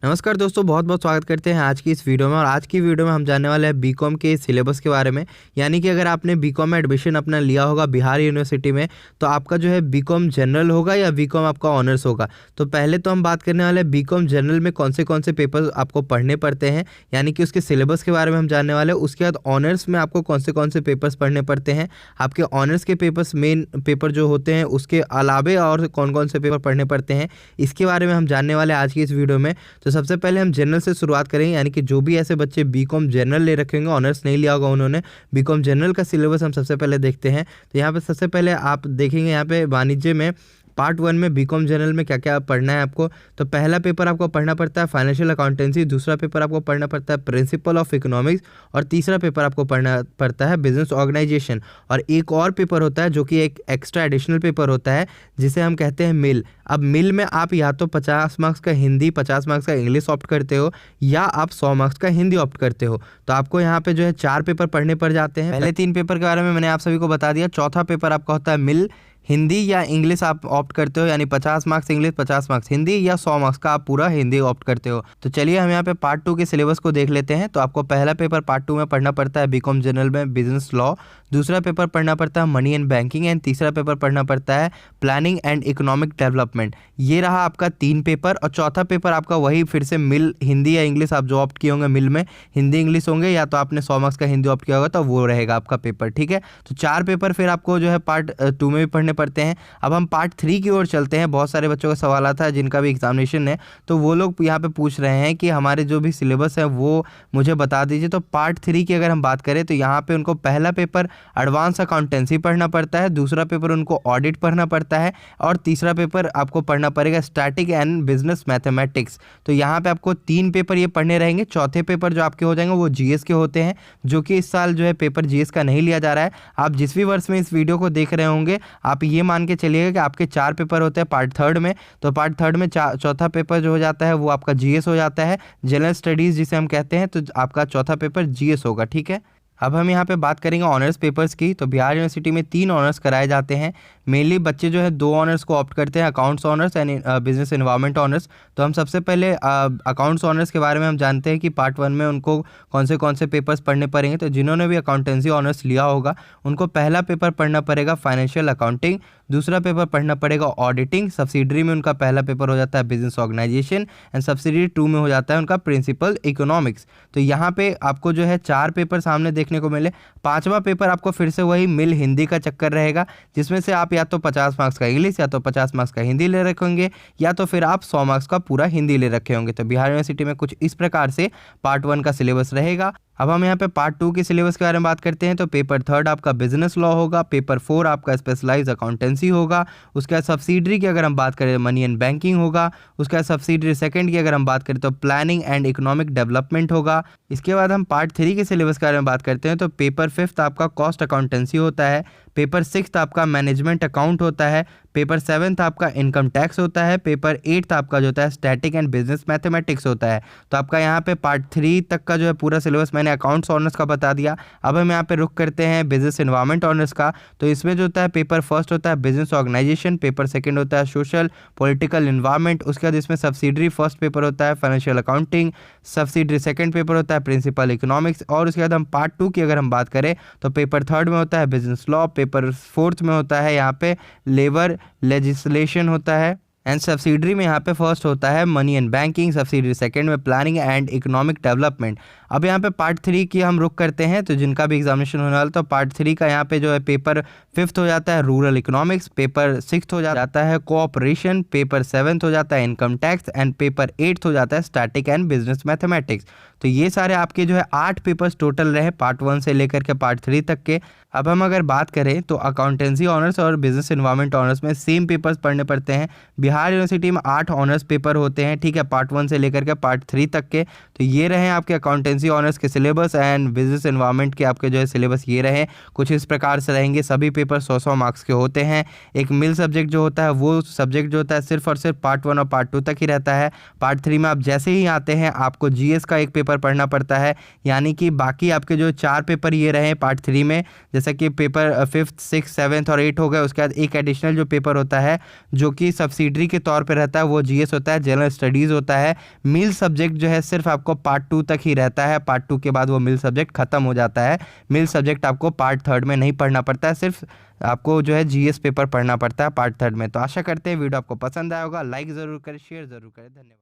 नमस्कार दोस्तों, बहुत बहुत स्वागत करते हैं आज की इस वीडियो में। और आज की वीडियो में हम जानने वाले हैं बीकॉम के सिलेबस के बारे में। यानी कि अगर आपने बीकॉम में एडमिशन अपना लिया होगा बिहार यूनिवर्सिटी में, तो आपका जो है बीकॉम जनरल होगा या बीकॉम आपका ऑनर्स होगा। तो पहले तो हम बात करने वाले हैं बीकॉम जनरल में कौन से पेपर आपको पढ़ने पड़ते हैं, यानी कि उसके सिलेबस के बारे में हम जानने वाले हैं। उसके बाद ऑनर्स में आपको कौन से पेपर्स पढ़ने पड़ते हैं, आपके ऑनर्स के पेपर्स मेन पेपर जो होते हैं उसके अलावे और कौन से पेपर पढ़ने पड़ते हैं, इसके बारे में हम जानने वाले हैं आज की इस वीडियो में। तो सबसे पहले हम जनरल से शुरुआत करेंगे, यानी कि जो भी ऐसे बच्चे बीकॉम जनरल ले रखे होंगे, ऑनर्स नहीं लिया होगा उन्होंने, बीकॉम जनरल का सिलेबस हम सबसे पहले देखते हैं। तो यहाँ पे सबसे पहले आप देखेंगे यहाँ पे वाणिज्य में पार्ट 1 में बीकॉम जनरल में क्या क्या पढ़ना है आपको। तो पहला पेपर आपको पढ़ना पड़ता है फाइनेंशियल अकाउंटेंसी, दूसरा पेपर आपको पढ़ना पड़ता है प्रिंसिपल ऑफ इकोनॉमिक्स, और तीसरा पेपर आपको पढ़ना पड़ता है बिजनेस ऑर्गेनाइजेशन। और एक और पेपर होता है जो कि एक एक्स्ट्रा एडिशनल पेपर होता है जिसे हम कहते हैं मिल। अब मिल में आप या तो 50 मार्क्स का हिंदी, 50 मार्क्स का इंग्लिश ऑप्ट करते हो, या आप 100 मार्क्स का हिंदी ऑप्ट करते हो। तो आपको यहाँ पे जो है 4 पेपर पढ़ने पड़ जाते हैं। पहले 3 पेपर के बारे में मैंने आप सभी को बता दिया। चौथा पेपर आपका होता है मिल, हिंदी या इंग्लिश आप ऑप्ट करते हो, यानी 50 मार्क्स इंग्लिश, 50 मार्क्स हिंदी, या 100 मार्क्स का आप पूरा हिंदी ऑप्ट करते हो। तो चलिए हम यहाँ पे पार्ट 2 के सिलेबस को देख लेते हैं। तो आपको पहला पेपर पार्ट 2 में पढ़ना पड़ता है बीकॉम जनरल में बिजनेस लॉ, दूसरा पेपर पढ़ना पड़ता है मनी एंड बैंकिंग, एंड तीसरा पेपर पढ़ना पड़ता है प्लानिंग एंड इकोनॉमिक डेवलपमेंट। ये रहा आपका 3 पेपर। और चौथा पेपर आपका वही फिर से मिल, हिंदी या इंग्लिश आप जो ऑप्ट किए होंगे मिल में, हिंदी इंग्लिश होंगे, या तो आपने 100 मार्क्स का हिंदी ऑप्ट किया होगा तो वो रहेगा आपका पेपर। ठीक है, तो 4 पेपर फिर आपको जो है पार्ट 2 में भी पढ़ने पड़ते हैं। अब हम पार्ट 3 की ओर चलते हैं। बहुत सारे बच्चों का सवाल आता है जिनका भी एग्जामिनेशन है, तो वो लोग यहाँ पे पूछ रहे हैं कि हमारे जो भी सिलेबस है वो मुझे बता दीजिए। तो पार्ट 3 की अगर हम बात करें तो यहाँ पे उनको पहला पेपर एडवांस अकाउंटेंसी पढ़ना पड़ता है, दूसरा पेपर उनको ऑडिट पढ़ना पड़ता है, और तीसरा पेपर आपको पढ़ना पड़ेगा स्टैटिक एंड बिजनेस मैथमेटिक्स। तो यहाँ पे आपको 3 पेपर ये पढ़ने रहेंगे। चौथे पेपर जो आपके हो जाएंगे वो जीएस के होते हैं, जो कि इस साल जो है पेपर जीएस का नहीं लिया जा रहा है। आप जिस भी वर्ष में इस वीडियो को देख रहे होंगे, आप ये मान के चलिए कि आपके 4 पेपर होते हैं पार्ट 3 में। तो पार्ट 3 में चौथा पेपर जो हो जाता है वो आपका जीएस हो जाता है, जनरल स्टडीज जिसे हम कहते हैं। तो आपका चौथा पेपर जीएस होगा। ठीक है, अब हम यहाँ पे बात करेंगे ऑनर्स पेपर्स की। तो बिहार यूनिवर्सिटी में 3 ऑनर्स कराए जाते हैं। मेनली बच्चे जो है 2 ऑनर्स को ऑप्ट करते हैं, accounts honours and business environment honours. तो हम सबसे पहले अकाउंट्स ऑनर्स के बारे में हम जानते हैं कि पार्ट 1 में उनको कौन से पेपर्स पढ़ने पड़ेंगे। तो जिन्होंने भी अकाउंटेंसी ऑनर्स लिया होगा उनको पहला पेपर पढ़ना पड़ेगा फाइनेंशियल अकाउंटिंग, दूसरा पेपर पढ़ना पड़ेगा ऑडिटिंग, सब्सिडरी में उनका पहला पेपर हो जाता है बिजनेस ऑर्गेनाइजेशन, एंड सब्सिडरी 2 में हो जाता है उनका प्रिंसिपल इकोनॉमिक्स। तो यहाँ पे आपको जो है 4 पेपर सामने देखने को मिले। 5वां पेपर आपको फिर से वही मिल हिंदी का चक्कर रहेगा, जिसमें से आप या तो 50 मार्क्स का इंग्लिश या तो 50 मार्क्स का हिंदी ले रखे होंगे, या तो फिर आप 100 मार्क्स का पूरा हिंदी ले रखे होंगे। तो बिहार यूनिवर्सिटी में कुछ इस प्रकार से पार्ट 1 का सिलेबस रहेगा। अब हम यहाँ पे पार्ट 2 के सिलेबस के बारे में बात करते हैं। तो पेपर 3 आपका बिजनेस लॉ होगा, पेपर 4 आपका स्पेशलाइज अकाउंटेंसी होगा, उसके बाद सब्सिडरी की अगर हम बात करें मनी एंड बैंकिंग होगा, उसके बाद सब्सिडरी सेकंड की अगर हम बात करें तो प्लानिंग एंड इकोनॉमिक डेवलपमेंट होगा। इसके बाद हम पार्ट 3 के सिलेबस के बारे में बात करते हैं। तो पेपर 5 आपका कॉस्ट अकाउंटेंसी होता है, पेपर 6 आपका मैनेजमेंट अकाउंट होता है, पेपर 7 आपका इनकम टैक्स होता है, पेपर 8 आपका जो होता है स्टैटिक एंड बिजनेस मैथमेटिक्स होता है। तो आपका यहाँ पे पार्ट 3 तक का जो है पूरा सिलेबस मैंने अकाउंट्स ऑनर्स का बता दिया। अब हम यहाँ पे रुक करते हैं बिजनेस एनवायरनमेंट ऑनर्स का। तो इसमें जो होता है पेपर 1 होता है बिजनेस ऑर्गेनाइजेशन, पेपर 2 होता है सोशल पॉलिटिकल एनवायरनमेंट, उसके बाद इसमें सब्सिडरी फर्स्ट पेपर होता है financial accounting, subsidiary second paper होता है प्रिंसिपल इकोनॉमिक्स, और उसके बाद हम पार्ट 2 की अगर हम बात करें तो पेपर 3 में होता है बिजनेस लॉ, पेपर 4 में होता है यहाँ पे लेबर लेजिस्लेशन होता है, एंड सब्सिडरी में यहाँ पे फर्स्ट होता है money and banking, subsidiary second में प्लानिंग एंड इकोनॉमिक डेवलपमेंट। अब यहाँ पे पार्ट 3 की हम रुक करते हैं। तो जिनका भी एग्जामिनेशन होने वाला तो पार्ट 3 का यहाँ पे जो है पेपर 5 हो जाता है रूरल इकोनॉमिक्स, पेपर 6 हो जाता है कोऑपरेशन, पेपर 7 हो जाता है इनकम टैक्स, एंड पेपर 8 हो जाता है स्टैटिक एंड बिजनेस मैथमेटिक्स। तो ये सारे आपके जो है 8 पेपर्स टोटल रहे पार्ट 1 से लेकर के पार्ट 3 तक के। अब हम अगर बात करें तो अकाउंटेंसी ऑनर्स और बिजनेस एनवायरनमेंट ऑनर्स में सेम पेपर्स पढ़ने पड़ते हैं। बिहार यूनिवर्सिटी में 8 ऑनर्स पेपर होते हैं, ठीक है, पार्ट 1 से लेकर के पार्ट 3 तक के। तो ये रहे आपके अकाउंटेंसी ऑनर्स के सिलेबस, एंड बिजनेस एनवायरनमेंट के आपके जो है सिलेबस ये रहे। कुछ इस प्रकार से रहेंगे। सभी पेपर 100-100 मार्क्स के होते हैं। एक मिल सब्जेक्ट जो होता है वो सब्जेक्ट जो होता है सिर्फ और सिर्फ पार्ट 1 और पार्ट 2 तक ही रहता है। पार्ट 3 में आप जैसे ही आते हैं आपको जीएस का एक पेपर पढ़ना पड़ता है, यानी कि बाकी आपके जो 4 पेपर ये रहे पार्ट 3 में, जैसे कि पेपर 5th 6th 7th और 8 हो गए। उसके बाद एक एडिशनल जो पेपर होता है जो कि सब्सिडरी के तौर पे रहता है वो जीएस होता है, जनरल स्टडीज़ होता है। मिल सब्जेक्ट जो है सिर्फ आपको पार्ट 2 तक ही रहता है, पार्ट 2 के बाद वो मिल सब्जेक्ट खत्म हो जाता है। मिल सब्जेक्ट आपको पार्ट 3 में नहीं पढ़ना पड़ता है, सिर्फ आपको जो है जीएस पेपर पढ़ना पड़ता है पार्ट 3 में। तो आशा करते हैं वीडियो आपको पसंद आया होगा, लाइक ज़रूर करें, शेयर ज़रूर करें। धन्यवाद।